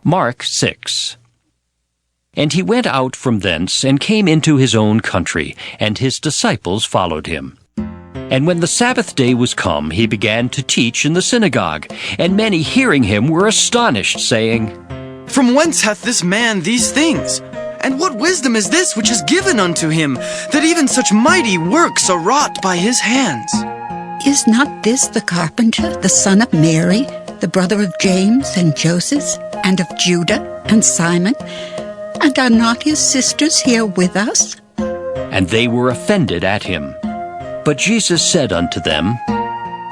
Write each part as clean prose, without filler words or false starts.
Mark 6. And he went out from thence, and came into his own country, and his disciples followed him. And when the Sabbath day was come, he began to teach in the synagogue, and many hearing him were astonished, saying, From whence hath this man these things? And what wisdom is this which is given unto him, that even such mighty works are wrought by his hands? Is not this the carpenter, the son of Mary, the brother of James and Joseph, and of Judah and Simon? And are not his sisters here with us? And they were offended at him. But Jesus said unto them,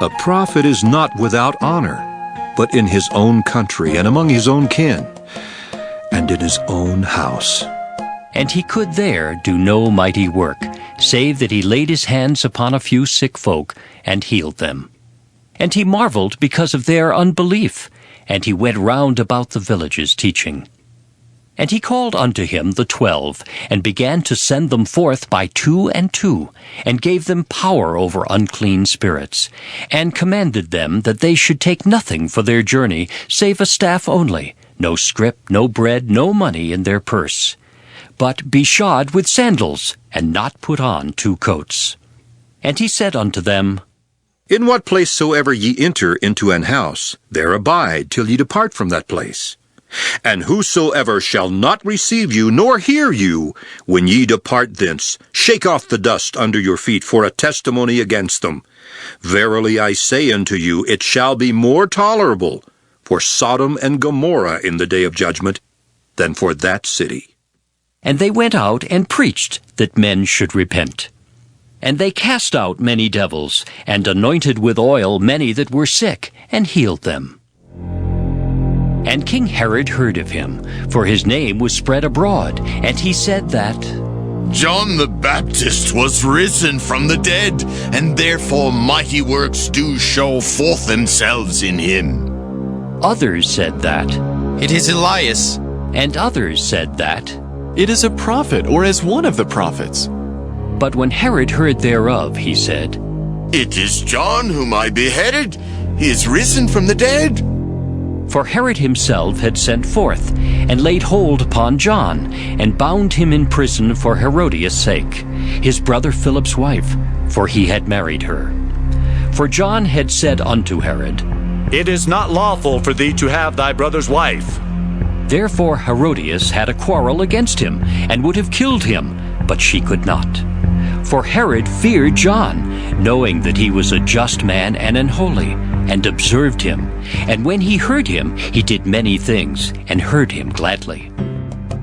A prophet is not without honor, but in his own country, and among his own kin, and in his own house. And he could there do no mighty work, save that he laid his hands upon a few sick folk, and healed them. And he marveled because of their unbelief, and he went round about the villages teaching. And he called unto him the 12, and began to send them forth by 2 and 2, and gave them power over unclean spirits, and commanded them that they should take nothing for their journey, save a staff only, no scrip, no bread, no money in their purse, but be shod with sandals, and not put on 2 coats. And he said unto them, In what place soever ye enter into an house, there abide till ye depart from that place. And whosoever shall not receive you, nor hear you, when ye depart thence, shake off the dust under your feet for a testimony against them. Verily I say unto you, it shall be more tolerable for Sodom and Gomorrah in the day of judgment than for that city. And they went out and preached that men should repent. And they cast out many devils, and anointed with oil many that were sick, and healed them. And King Herod heard of him, for his name was spread abroad, and he said that John the Baptist was risen from the dead, and therefore mighty works do show forth themselves in him. Others said that It is Elias. And others said that It is a prophet, or as one of the prophets. But when Herod heard thereof, he said, It is John whom I beheaded. He is risen from the dead. For Herod himself had sent forth, and laid hold upon John, and bound him in prison for Herodias' sake, his brother Philip's wife, for he had married her. For John had said unto Herod, It is not lawful for thee to have thy brother's wife. Therefore Herodias had a quarrel against him, and would have killed him, but she could not. For Herod feared John, knowing that he was a just man and an holy, and observed him. And when he heard him, he did many things, and heard him gladly.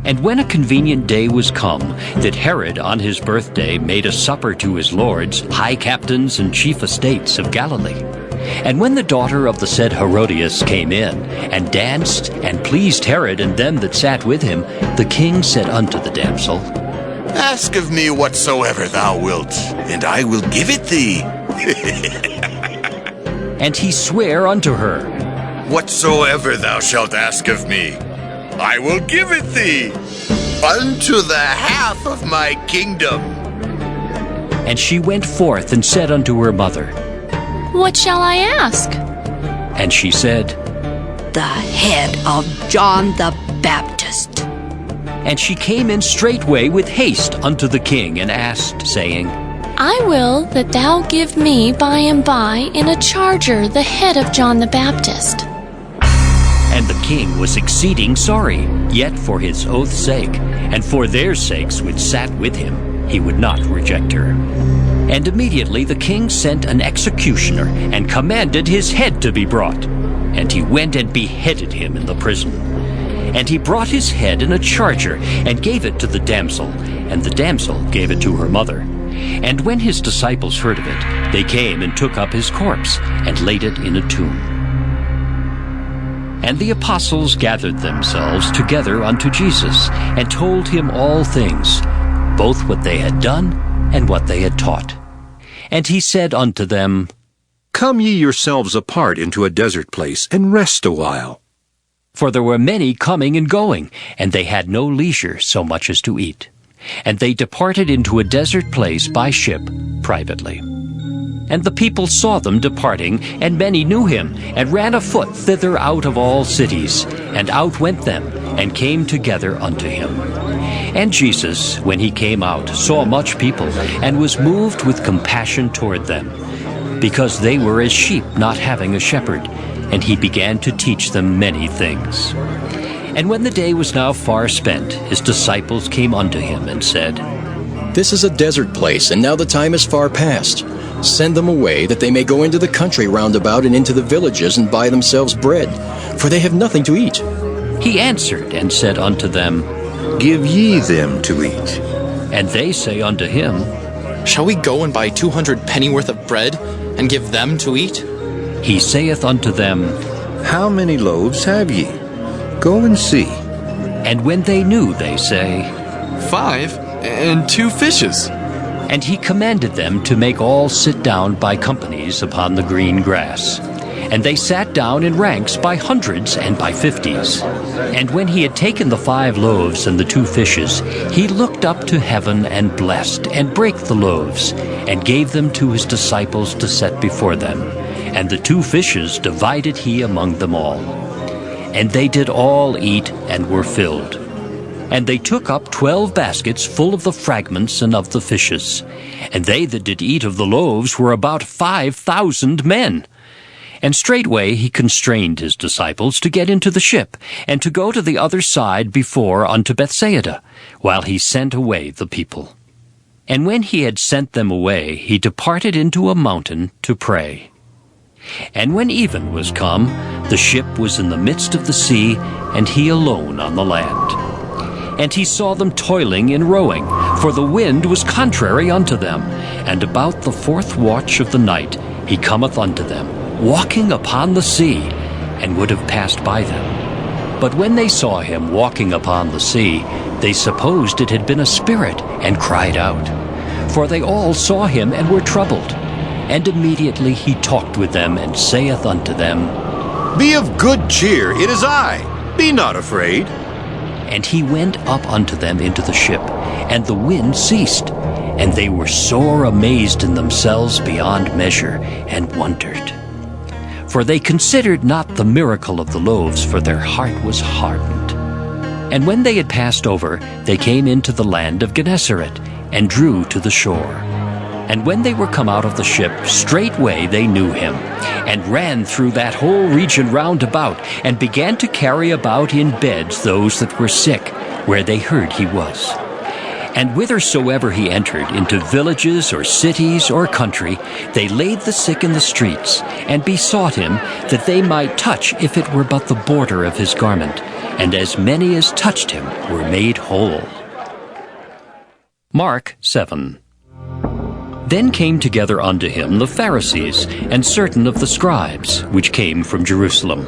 And when a convenient day was come, that Herod on his birthday made a supper to his lords, high captains and chief estates of Galilee. And when the daughter of the said Herodias came in, and danced, and pleased Herod and them that sat with him, the king said unto the damsel, Ask of me whatsoever thou wilt, and I will give it thee. And he sware unto her, Whatsoever thou shalt ask of me, I will give it thee, unto the half of my kingdom. And she went forth and said unto her mother, What shall I ask? And she said, The head of John the Baptist. And she came in straightway with haste unto the king, and asked, saying, I will that thou give me by and by in a charger the head of John the Baptist. And the king was exceeding sorry, yet for his oath's sake, and for their sakes which sat with him, he would not reject her. And immediately the king sent an executioner, and commanded his head to be brought. And he went and beheaded him in the prison. And he brought his head in a charger, and gave it to the damsel, and the damsel gave it to her mother. And when his disciples heard of it, they came and took up his corpse, and laid it in a tomb. And the apostles gathered themselves together unto Jesus, and told him all things, both what they had done, and what they had taught. And he said unto them, Come ye yourselves apart into a desert place, and rest a while. For there were many coming and going, and they had no leisure so much as to eat. And they departed into a desert place by ship privately. And the people saw them departing, and many knew him, and ran afoot thither out of all cities. And out went them, and came together unto him. And Jesus, when he came out, saw much people, and was moved with compassion toward them, because they were as sheep not having a shepherd. And he began to teach them many things. And when the day was now far spent, his disciples came unto him, and said, This is a desert place, and now the time is far past. Send them away, that they may go into the country round about and into the villages, and buy themselves bread, for they have nothing to eat. He answered and said unto them, Give ye them to eat. And they say unto him, Shall we go and buy 200 pennyworth of bread, and give them to eat? He saith unto them, How many loaves have ye? Go and see. And when they knew, they say, 5, and 2 fishes. And he commanded them to make all sit down by companies upon the green grass. And they sat down in ranks by hundreds and by 50s. And when he had taken the 5 loaves and the 2 fishes, he looked up to heaven and blessed, and brake the loaves, and gave them to his disciples to set before them. And the 2 fishes divided he among them all. And they did all eat, and were filled. And they took up 12 baskets full of the fragments and of the fishes. And they that did eat of the loaves were about 5,000 men. And straightway he constrained his disciples to get into the ship, and to go to the other side before unto Bethsaida, while he sent away the people. And when he had sent them away, he departed into a mountain to pray. And when even was come, the ship was in the midst of the sea, and he alone on the land. And he saw them toiling in rowing, for the wind was contrary unto them. And about the 4th watch of the night he cometh unto them, walking upon the sea, and would have passed by them. But when they saw him walking upon the sea, they supposed it had been a spirit, and cried out. For they all saw him, and were troubled. And immediately he talked with them, and saith unto them, Be of good cheer, it is I. Be not afraid. And he went up unto them into the ship, and the wind ceased. And they were sore amazed in themselves beyond measure, and wondered. For they considered not the miracle of the loaves, for their heart was hardened. And when they had passed over, they came into the land of Gennesaret, and drew to the shore. And when they were come out of the ship, straightway they knew him, and ran through that whole region round about, and began to carry about in beds those that were sick, where they heard he was. And whithersoever he entered, into villages or cities or country, they laid the sick in the streets, and besought him that they might touch, if it were but the border of his garment. And as many as touched him were made whole. Mark 7. Then came together unto him the Pharisees, and certain of the scribes, which came from Jerusalem.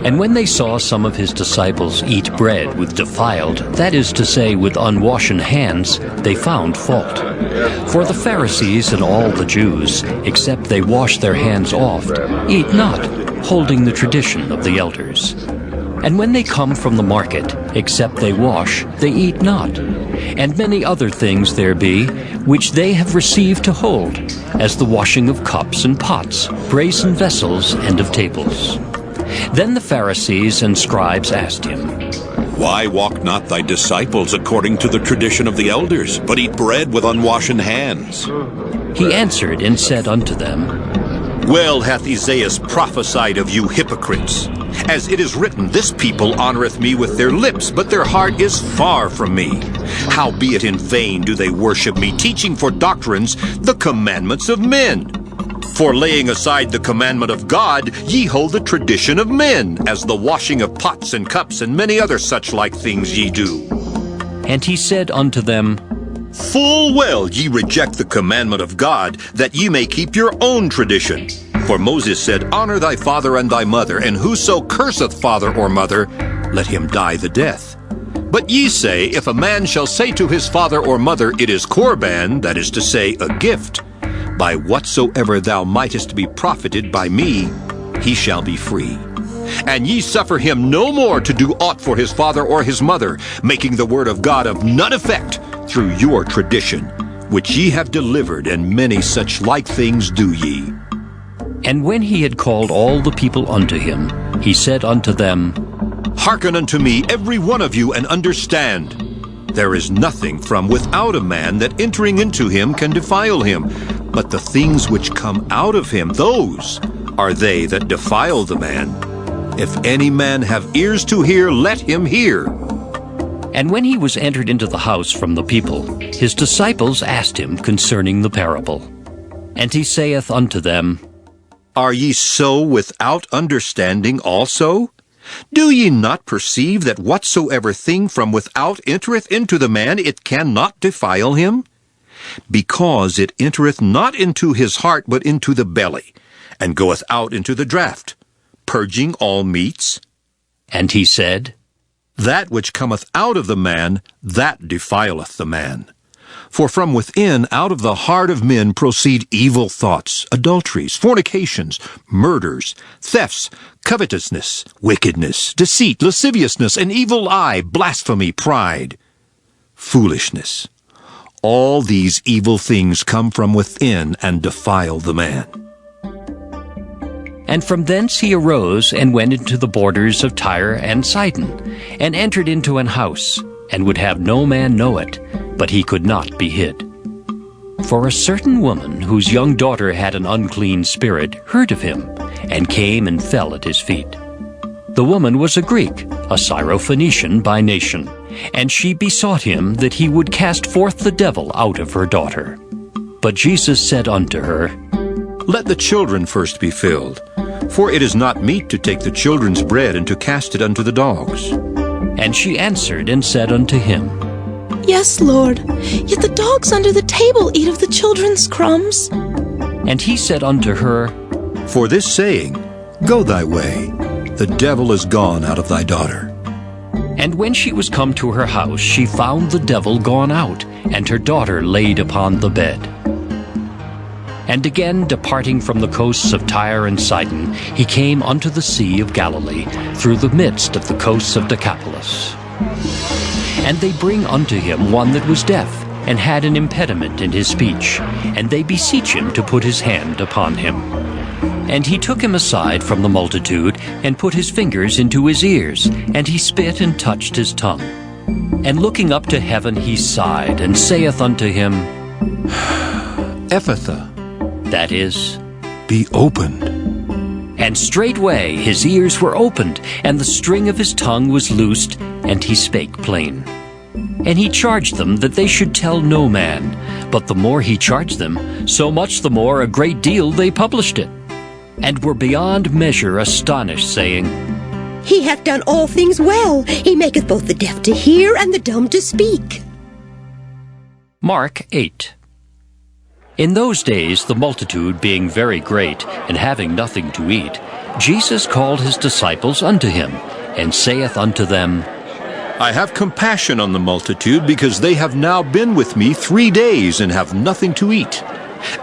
And when they saw some of his disciples eat bread with defiled, that is to say, with unwashen hands, they found fault. For the Pharisees and all the Jews, except they wash their hands oft, eat not, holding the tradition of the elders. And when they come from the market, except they wash, they eat not. And many other things there be, which they have received to hold, as the washing of cups and pots, brazen vessels, and of tables. Then the Pharisees and scribes asked him, Why walk not thy disciples according to the tradition of the elders, but eat bread with unwashen hands? He answered and said unto them, Well hath Esaias prophesied of you hypocrites. As it is written, This people honoureth me with their lips, but their heart is far from me. Howbeit in vain do they worship me, teaching for doctrines the commandments of men. For laying aside the commandment of God, ye hold the tradition of men, as the washing of pots and cups, and many other such like things ye do. And he said unto them, Full well ye reject the commandment of God, that ye may keep your own tradition. For Moses said, Honor thy father and thy mother, and whoso curseth father or mother, let him die the death. But ye say, If a man shall say to his father or mother, It is Corban, that is to say, a gift, by whatsoever thou mightest be profited by me, he shall be free. And ye suffer him no more to do aught for his father or his mother, making the word of God of none effect through your tradition, which ye have delivered, and many such like things do ye. And when he had called all the people unto him, he said unto them, Hearken unto me, every one of you, and understand. There is nothing from without a man that entering into him can defile him, but the things which come out of him, those are they that defile the man. If any man have ears to hear, let him hear. And when he was entered into the house from the people, his disciples asked him concerning the parable. And he saith unto them, Are ye so without understanding also? Do ye not perceive that whatsoever thing from without entereth into the man, it cannot defile him? Because it entereth not into his heart, but into the belly, and goeth out into the draught, purging all meats? And he said, That which cometh out of the man, that defileth the man. For from within, out of the heart of men, proceed evil thoughts, adulteries, fornications, murders, thefts, covetousness, wickedness, deceit, lasciviousness, an evil eye, blasphemy, pride, foolishness. All these evil things come from within and defile the man. And from thence he arose and went into the borders of Tyre and Sidon, and entered into an house, and would have no man know it, but he could not be hid. For a certain woman, whose young daughter had an unclean spirit, heard of him, and came and fell at his feet. The woman was a Greek, a Syrophoenician by nation, and she besought him that he would cast forth the devil out of her daughter. But Jesus said unto her, Let the children first be filled, for it is not meet to take the children's bread and to cast it unto the dogs. And she answered and said unto him, Yes, Lord, yet the dogs under the table eat of the children's crumbs. And he said unto her, For this saying, Go thy way, the devil is gone out of thy daughter. And when she was come to her house, she found the devil gone out, and her daughter laid upon the bed. And again, departing from the coasts of Tyre and Sidon, he came unto the sea of Galilee, through the midst of the coasts of Decapolis. And they bring unto him one that was deaf, and had an impediment in his speech, and they beseech him to put his hand upon him. And he took him aside from the multitude, and put his fingers into his ears, and he spit and touched his tongue. And looking up to heaven he sighed, and saith unto him, Ephphatha, that is, be opened. And straightway his ears were opened, and the string of his tongue was loosed, and he spake plain. And he charged them that they should tell no man. But the more he charged them, so much the more a great deal they published it, and were beyond measure astonished, saying, He hath done all things well. He maketh both the deaf to hear and the dumb to speak. Mark 8. In those days, the multitude being very great, and having nothing to eat, Jesus called his disciples unto him, and saith unto them, I have compassion on the multitude, because they have now been with me 3 days, and have nothing to eat.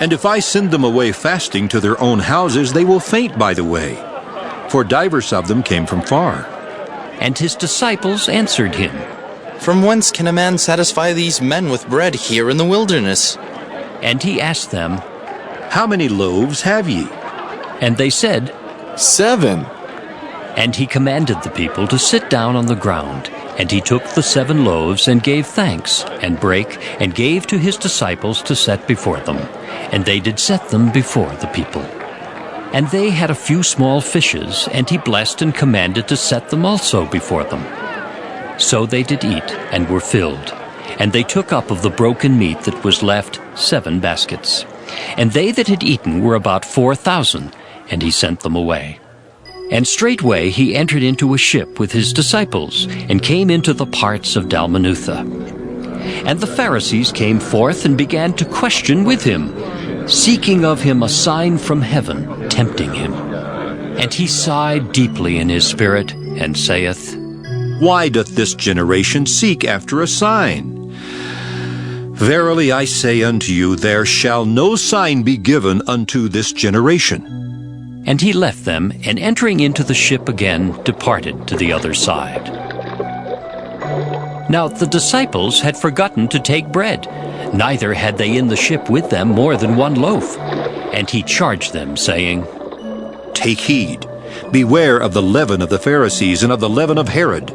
And if I send them away fasting to their own houses, they will faint by the way. For divers of them came from far. And his disciples answered him, From whence can a man satisfy these men with bread here in the wilderness? And he asked them, How many loaves have ye? And they said, 7. And he commanded the people to sit down on the ground. And he took the 7 loaves, and gave thanks, and brake, and gave to his disciples to set before them. And they did set them before the people. And they had a few small fishes, and he blessed and commanded to set them also before them. So they did eat, and were filled. And they took up of the broken meat that was left 7 baskets. And they that had eaten were about 4,000, and he sent them away. And straightway he entered into a ship with his disciples, and came into the parts of Dalmanutha. And the Pharisees came forth, and began to question with him, seeking of him a sign from heaven, tempting him. And he sighed deeply in his spirit, and saith, Why doth this generation seek after a sign? Verily I say unto you, there shall no sign be given unto this generation. And he left them, and entering into the ship again, departed to the other side. Now the disciples had forgotten to take bread, neither had they in the ship with them more than one loaf. And he charged them, saying, Take heed, beware of the leaven of the Pharisees and of the leaven of Herod.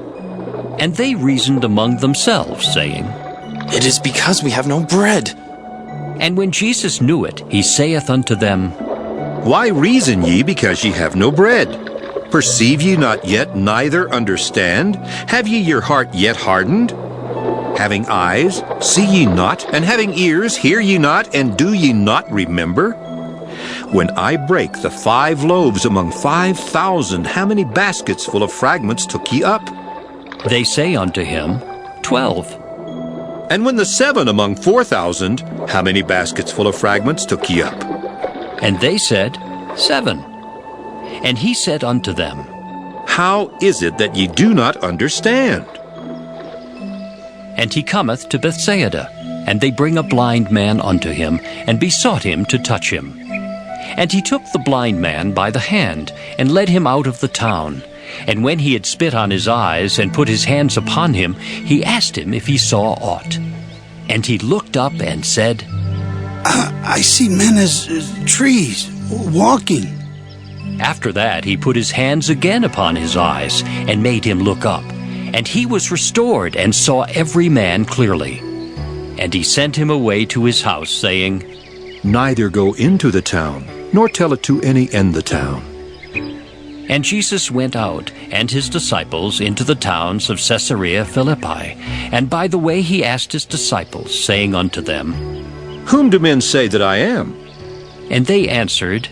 And they reasoned among themselves, saying, It is because we have no bread. And when Jesus knew it, he saith unto them, Why reason ye because ye have no bread? Perceive ye not yet, neither understand? Have ye your heart yet hardened? Having eyes, see ye not? And having ears, hear ye not? And do ye not remember? When I break the 5 loaves among 5,000, how many baskets full of fragments took ye up? They say unto him, 12. And when the 7 among 4,000, how many baskets full of fragments took ye up? And they said, 7. And he said unto them, How is it that ye do not understand? And he cometh to Bethsaida, and they bring a blind man unto him, and besought him to touch him. And he took the blind man by the hand, and led him out of the town. And when he had spit on his eyes, and put his hands upon him, he asked him if he saw aught. And he looked up and said, I see men as trees, walking. After that he put his hands again upon his eyes, and made him look up. And he was restored, and saw every man clearly. And he sent him away to his house, saying, Neither go into the town, nor tell it to any in the town. And Jesus went out, and his disciples, into the towns of Caesarea Philippi. And by the way he asked his disciples, saying unto them, Whom do men say that I am? And they answered,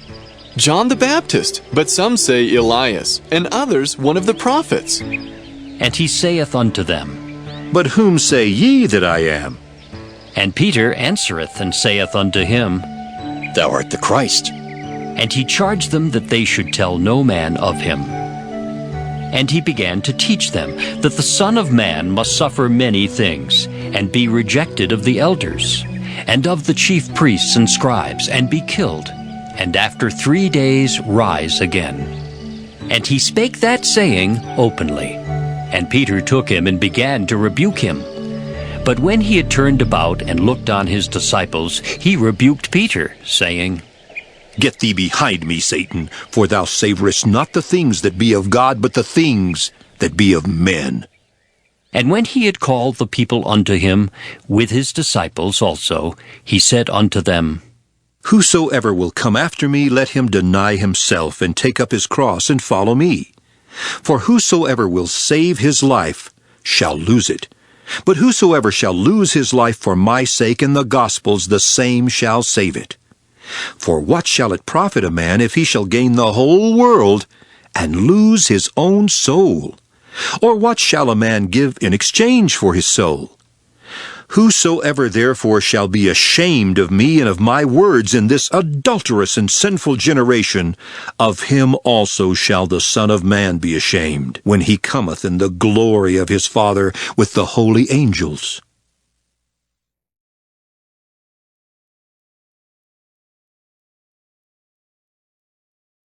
John the Baptist, but some say Elias, and others one of the prophets. And he saith unto them, But whom say ye that I am? And Peter answereth and saith unto him, Thou art the Christ. And he charged them that they should tell no man of him. And he began to teach them that the Son of Man must suffer many things, and be rejected of the elders, and of the chief priests and scribes, and be killed, and after 3 days rise again. And he spake that saying openly. And Peter took him and began to rebuke him. But when he had turned about and looked on his disciples, he rebuked Peter, saying, Get thee behind me, Satan, for thou savorest not the things that be of God, but the things that be of men. And when he had called the people unto him, with his disciples also, he said unto them, Whosoever will come after me, let him deny himself, and take up his cross, and follow me. For whosoever will save his life shall lose it. But whosoever shall lose his life for my sake and the gospel's, the same shall save it. For what shall it profit a man if he shall gain the whole world and lose his own soul? Or what shall a man give in exchange for his soul? Whosoever therefore shall be ashamed of me and of my words in this adulterous and sinful generation, of him also shall the Son of Man be ashamed, when he cometh in the glory of his Father with the holy angels.